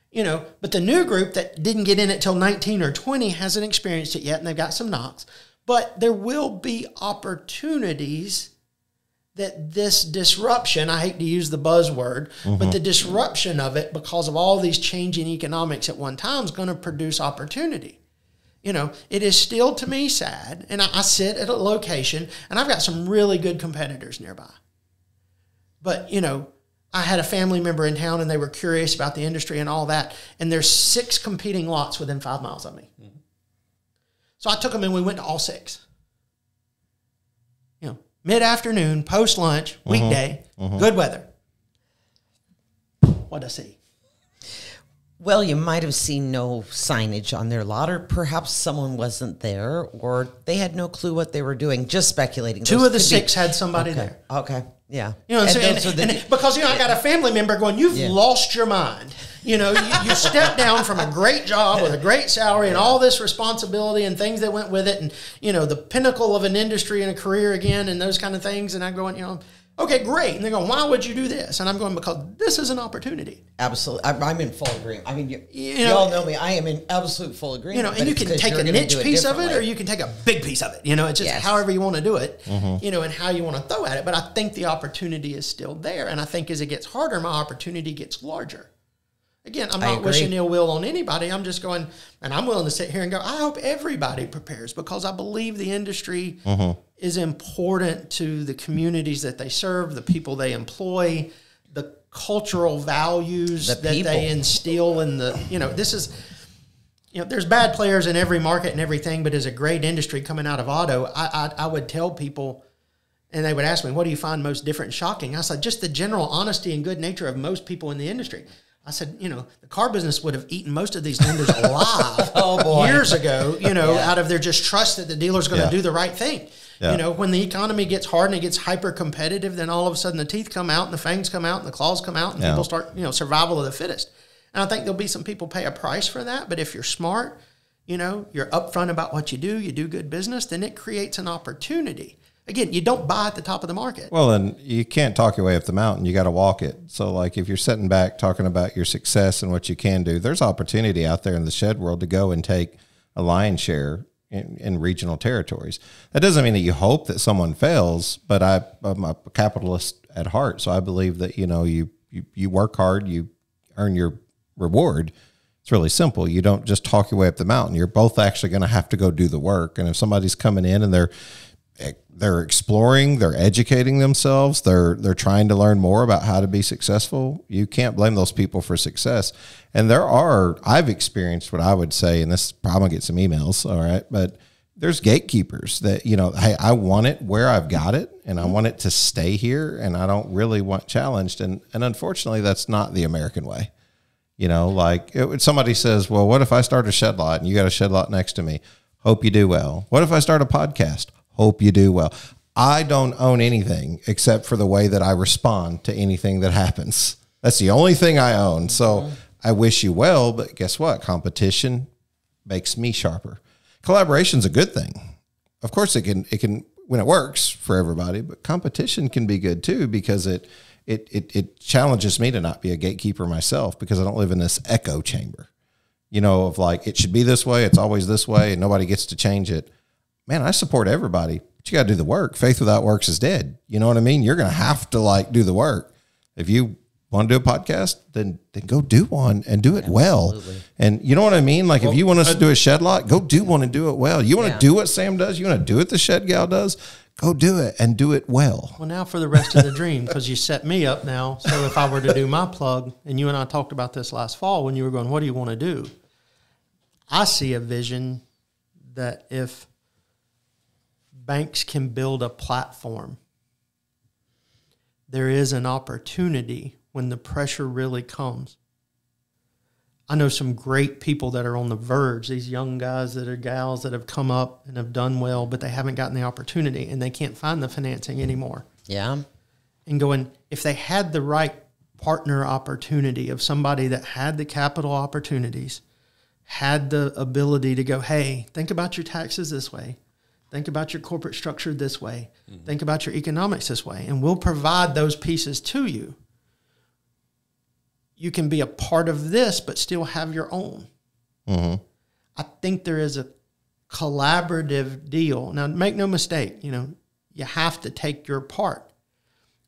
Speaker 3: You know, but the new group that didn't get in it till 19 or 20 hasn't experienced it yet, and they've got some knocks. But there will be opportunities that this disruption, I hate to use the buzzword, but the disruption of it because of all these changing economics at one time is going to produce opportunity. You know, it is still to me sad, and I sit at a location, and I've got some really good competitors nearby. But, you know, I had a family member in town and they were curious about the industry and all that. And there's 6 competing lots within 5 miles of me. Mm-hmm. So I took them and we went to all 6. You know, mid-afternoon, post-lunch, weekday, good weather. What'd I see?
Speaker 4: Well, you might have seen no signage on their lot, or perhaps someone wasn't there, or they had no clue what they were doing, just speculating.
Speaker 3: 2 of the 6 had somebody there.
Speaker 4: Okay, yeah.
Speaker 3: You know what I'm saying? Because, you know, I got a family member going, you've lost your mind. You know, you stepped down from a great job with a great salary and all this responsibility and things that went with it and, you know, the pinnacle of an industry and a career again and those kind of things. And I'm going, you know, okay, great. And they're going, why would you do this? And I'm going, because this is an opportunity.
Speaker 4: Absolutely. I'm in full agreement. I mean, you all know me. I am in absolute full agreement.
Speaker 3: You know, and you can take a niche piece of it or you can take a big piece of it. You know, it's just however you want to do it, you know, and how you want to throw at it. But I think the opportunity is still there. And I think as it gets harder, my opportunity gets larger. Again, I'm not wishing ill will on anybody. I'm just going, and I'm willing to sit here and go, I hope everybody prepares because I believe the industry is important to the communities that they serve, the people they employ, the cultural values that they instill in the, you know, this is, you know, there's bad players in every market and everything, but as a great industry coming out of auto, I would tell people, and they would ask me, what do you find most different and shocking? I said, just the general honesty and good nature of most people in the industry. I said, you know, the car business would have eaten most of these lenders alive years ago, you know, out of their just trust that the dealer's going to do the right thing. Yeah. You know, when the economy gets hard and it gets hyper competitive, then all of a sudden the teeth come out and the fangs come out and the claws come out and people start, you know, survival of the fittest. And I think there'll be some people pay a price for that. But if you're smart, you know, you're upfront about what you do good business, then it creates an opportunity. Again, you don't buy at the top of the market.
Speaker 2: Well, and you can't talk your way up the mountain. You got to walk it. So, like, if you're sitting back talking about your success and what you can do, there's opportunity out there in the shed world to go and take a lion's share in regional territories. That doesn't mean that you hope that someone fails, but I'm a capitalist at heart. So I believe that, you know, you work hard, you earn your reward. It's really simple. You don't just talk your way up the mountain. You're both actually going to have to go do the work. And if somebody's coming in and they're exploring, they're educating themselves, they're trying to learn more about how to be successful, you can't blame those people for success. And I've experienced what I would say, and this probably gonna get some emails, all right, but there's gatekeepers that, you know, hey, I want it where I've got it and I want it to stay here and I don't really want challenged. And unfortunately, that's not the American way. You know, like somebody says, well, what if I start a shed lot and you got a shed lot next to me? Hope you do well. What if I start a podcast? Hope you do well. I don't own anything except for the way that I respond to anything that happens. That's the only thing I own. So I wish you well, but guess what? Competition makes me sharper. Collaboration's a good thing. Of course it can when it works for everybody, but competition can be good too because it challenges me to not be a gatekeeper myself because I don't live in this echo chamber, you know, of like, it should be this way. It's always this way and nobody gets to change it. Man, I support everybody, but you got to do the work. Faith without works is dead. You know what I mean? You're going to have to like do the work. If you want to do a podcast, then go do one and do it well. And you know what I mean? Like if you want us to do a shed lot, go do one and do it well. You want to do what Sam does? You want to do what the shed gal does? Go do it and do it well.
Speaker 3: Well, now for the rest of the dream, because you set me up now. So if I were to do my plug, and you and I talked about this last fall when you were going, what do you want to do? I see a vision that if banks can build a platform, there is an opportunity when the pressure really comes. I know some great people that are on the verge, these young guys that are gals that have come up and have done well, but they haven't gotten the opportunity and they can't find the financing anymore.
Speaker 4: Yeah.
Speaker 3: And going, if they had the right partner opportunity of somebody that had the capital opportunities, had the ability to go, hey, think about your taxes this way. Think about your corporate structure this way. Mm-hmm. Think about your economics this way. And we'll provide those pieces to you. You can be a part of this, but still have your own. Mm-hmm. I think there is a collaborative deal. Now, make no mistake, you know, you have to take your part.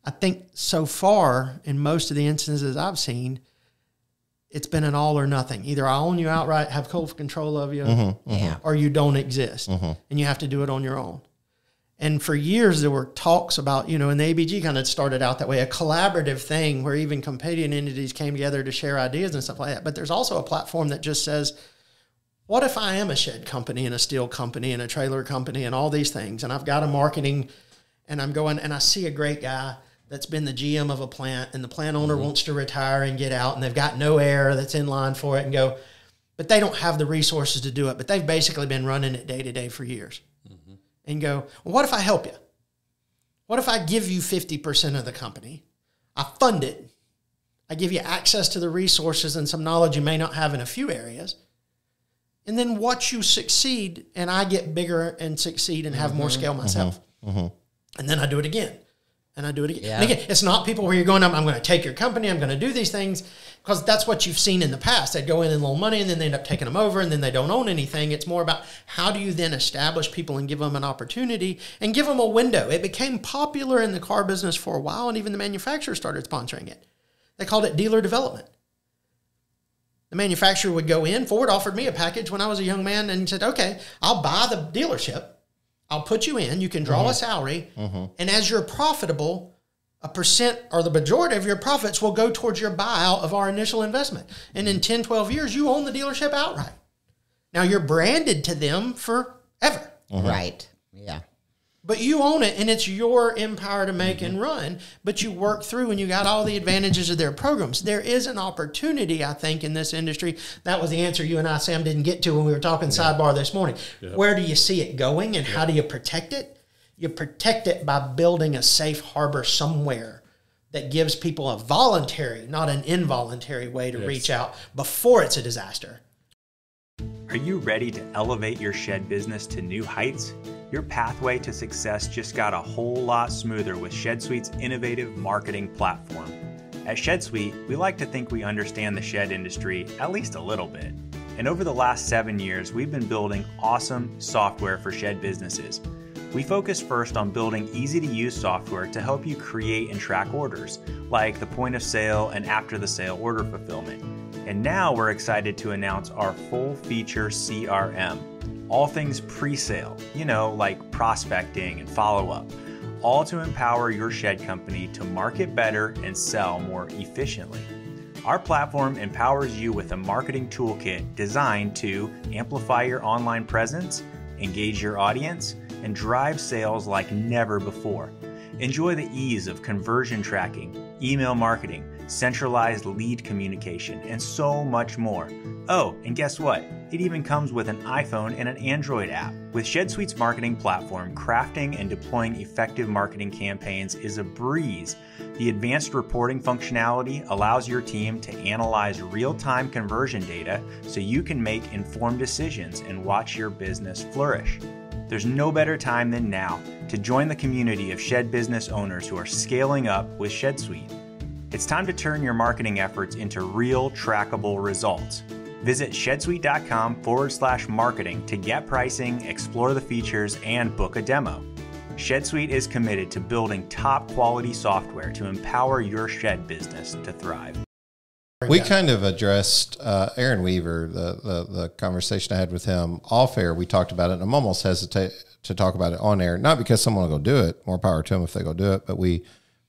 Speaker 3: I think so far, in most of the instances I've seen, it's been an all or nothing. Either I own you outright, have full control of you, or you don't exist, and you have to do it on your own. And for years, there were talks about, and the ABG kind of started out that way, a collaborative thing where even competing entities came together to share ideas and stuff like that. But there's also a platform that just says, what if I am a shed company and a steel company and a trailer company and all these things, and I've got a marketing, and I'm going and I see a great guy that's been the GM of a plant, and the plant owner wants to retire and get out, and they've got no heir that's in line for it, and go, but they don't have the resources to do it, but they've basically been running it day to day for years. And go, well, what if I help you? What if I give you 50% of the company? I fund it. I give you access to the resources and some knowledge you may not have in a few areas. And then watch you succeed, and I get bigger and succeed and have more scale myself. And then I do it again. And I do it again. Yeah. And again, it's not people where you're going, I'm going to take your company, I'm going to do these things, because that's what you've seen in the past. They'd go in and loan money, and then they end up taking them over, and then they don't own anything. It's more about how do you then establish people and give them an opportunity and give them a window. It became popular in the car business for a while, and even the manufacturers started sponsoring it. They called it dealer development. The manufacturer would go in. Ford offered me a package when I was a young man and said, okay, I'll buy the dealership. I'll put you in, you can draw a salary, and as you're profitable, a percent or the majority of your profits will go towards your buyout of our initial investment. And in 10, 12 years, you own the dealership outright. Now, you're branded to them forever.
Speaker 4: Right, yeah.
Speaker 3: But you own it, and it's your empire to make and run, but you work through, and you got all the advantages of their programs. There is an opportunity, I think, in this industry. That was the answer you and I, Sam, didn't get to when we were talking sidebar this morning. Where do you see it going, and how do you protect it? You protect it by building a safe harbor somewhere that gives people a voluntary, not an involuntary way to reach out before it's a disaster.
Speaker 6: Are you ready to elevate your shed business to new heights? Your pathway to success just got a whole lot smoother with ShedSuite's innovative marketing platform. At ShedSuite, we like to think we understand the shed industry at least a little bit. And over the last 7 years, we've been building awesome software for shed businesses. We focus first on building easy-to-use software to help you create and track orders, like the point of sale and after the sale order fulfillment. And now we're excited to announce our full-feature CRM. All things pre-sale, like prospecting and follow-up, all to empower your shed company to market better and sell more efficiently. Our platform empowers you with a marketing toolkit designed to amplify your online presence, engage your audience, and drive sales like never before. Enjoy the ease of conversion tracking, email marketing, centralized lead communication, and so much more. Oh, and guess what? It even comes with an iPhone and an Android app. With ShedSuite's marketing platform, crafting and deploying effective marketing campaigns is a breeze. The advanced reporting functionality allows your team to analyze real-time conversion data so you can make informed decisions and watch your business flourish. There's no better time than now to join the community of shed business owners who are scaling up with ShedSuite. It's time to turn your marketing efforts into real trackable results. Visit shedsuite.com/marketing to get pricing, explore the features, and book a demo. ShedSuite is committed to building top quality software to empower your shed business to thrive.
Speaker 2: We kind of addressed Aaron Weaver, the conversation I had with him off air. We talked about it, and I'm almost hesitant to talk about it on air, not because someone will go do it, more power to them if they go do it, but we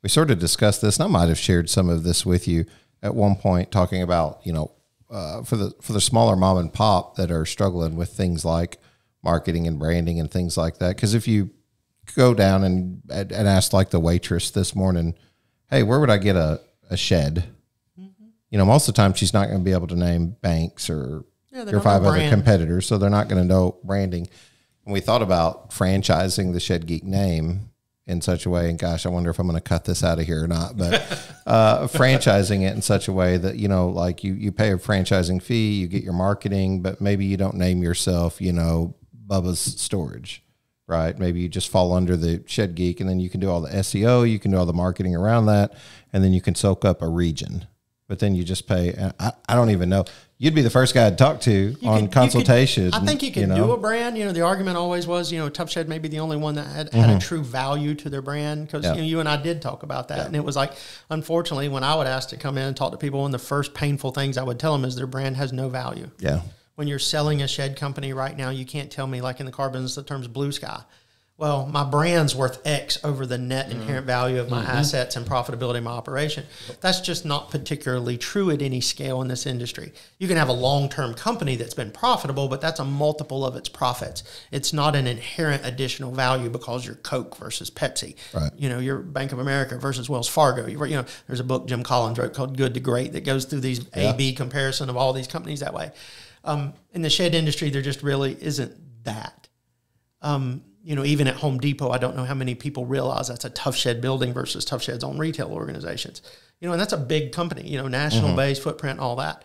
Speaker 2: sort of discussed this, and I might have shared some of this with you at one point, talking about, for the smaller mom and pop that are struggling with things like marketing and branding and things like that. Because if you go down and ask like the waitress this morning, hey, where would I get a shed? Most of the time she's not going to be able to name banks or 5 other competitors, so they're not going to know branding. And we thought about franchising the Shed Geek name in such a way, and gosh, I wonder if I'm going to cut this out of here or not, but franchising it in such a way that, like you pay a franchising fee, you get your marketing, but maybe you don't name yourself, Bubba's Storage, right? Maybe you just fall under the Shed Geek, and then you can do all the SEO, you can do all the marketing around that, and then you can soak up a region. But then you just pay, I don't even know. You'd be the first guy I'd talk to on consultation.
Speaker 3: I think you can do a brand. The argument always was, Tough Shed may be the only one that had a true value to their brand, because you and I did talk about that. And it was like, unfortunately, when I would ask to come in and talk to people, one of the first painful things I would tell them is their brand has no value.
Speaker 2: Yeah.
Speaker 3: When you're selling a shed company right now, you can't tell me, like in the car business, the term's blue sky. well, my brand's worth X over the net inherent value of my assets and profitability of my operation. That's just not particularly true at any scale in this industry. You can have a long-term company that's been profitable, but that's a multiple of its profits. It's not an inherent additional value because you're Coke versus Pepsi. Right. You know, you're Bank of America versus Wells Fargo. You know, there's a book Jim Collins wrote called Good to Great that goes through these A-B comparison of all these companies that way. In the shed industry, there just really isn't that. You know, even at Home Depot, I don't know how many people realize that's a Tough Shed building versus Tough Shed's own retail organizations. You know, and that's a big company, you know, national base, footprint, all that.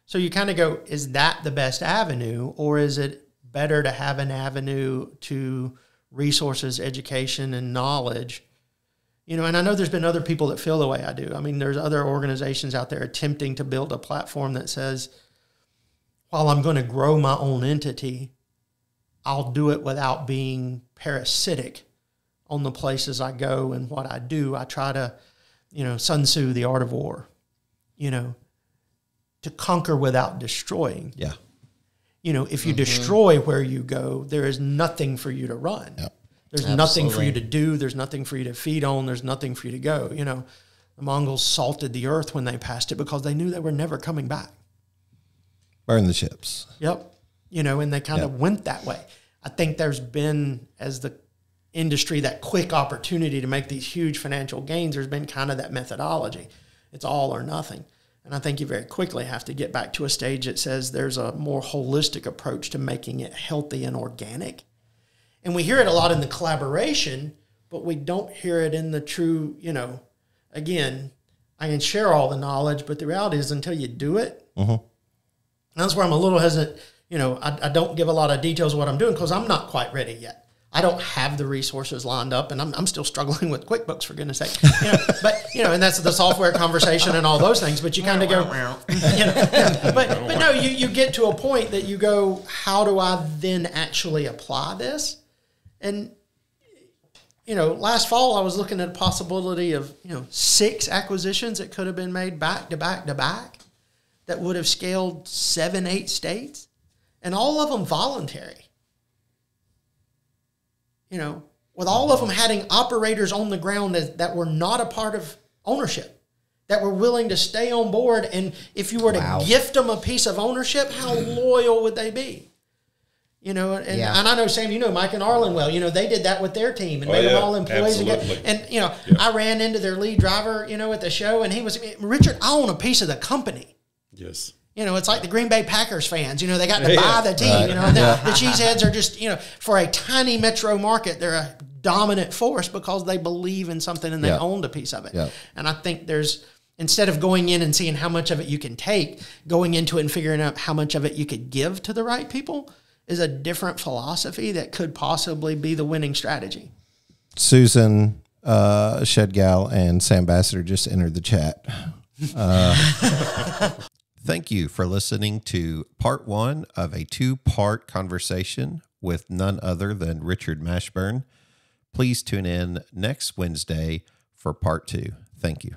Speaker 3: So you kind of go, is that the best avenue, or is it better to have an avenue to resources, education, and knowledge? You know, and I know there's been other people that feel the way I do. I mean, there's other organizations out there attempting to build a platform that says, while I'm going to grow my own entity, I'll do it without being parasitic on the places I go and what I do. I try to, you know, Sun Tzu, The Art of War, you know, to conquer without destroying.
Speaker 2: Yeah.
Speaker 3: You know, if you destroy where you go, there is nothing for you to run. Yep. There's nothing for you to do. There's nothing for you to feed on. There's nothing for you to go. You know, the Mongols salted the earth when they passed it because they knew they were never coming back.
Speaker 2: Burn the ships.
Speaker 3: Yep. You know, and they kind of went that way. I think there's been, as the industry, that quick opportunity to make these huge financial gains, there's been kind of that methodology. It's all or nothing. And I think you very quickly have to get back to a stage that says there's a more holistic approach to making it healthy and organic. And we hear it a lot in the collaboration, but we don't hear it in the true, you know, again, I can share all the knowledge, but the reality is until you do it, that's where I'm a little hesitant. You know, I don't give a lot of details of what I'm doing because I'm not quite ready yet. I don't have the resources lined up, and I'm still struggling with QuickBooks, for goodness sake. You know, but, you know, and that's the software conversation and all those things, but you kind of go, you know, but no, you get to a point that you go, how do I then actually apply this? And, you know, last fall I was looking at a possibility of, you know, 6 acquisitions that could have been made back to back to back that would have scaled 7, 8 states, and all of them voluntary. You know, with all of them having operators on the ground that were not a part of ownership, that were willing to stay on board. And if you were to gift them a piece of ownership, how loyal would they be? You know, and I know, Sam, you know Mike and Arlen well. You know, they did that with their team and made them all employees. And you know, I ran into their lead driver, you know, at the show, and he was, Richard, I own a piece of the company.
Speaker 5: Yes.
Speaker 3: You know, it's like the Green Bay Packers fans. You know, they got to buy the team. You know, the cheeseheads are just, you know, for a tiny metro market, they're a dominant force because they believe in something and they owned a piece of it. Yeah. And I think there's, instead of going in and seeing how much of it you can take, going into it and figuring out how much of it you could give to the right people is a different philosophy that could possibly be the winning strategy.
Speaker 2: Susan, Shed Gal, and Sam Bassett just entered the chat. Thank you for listening to part 1 of a 2-part conversation with none other than Richard Mashburn. Please tune in next Wednesday for part 2. Thank you.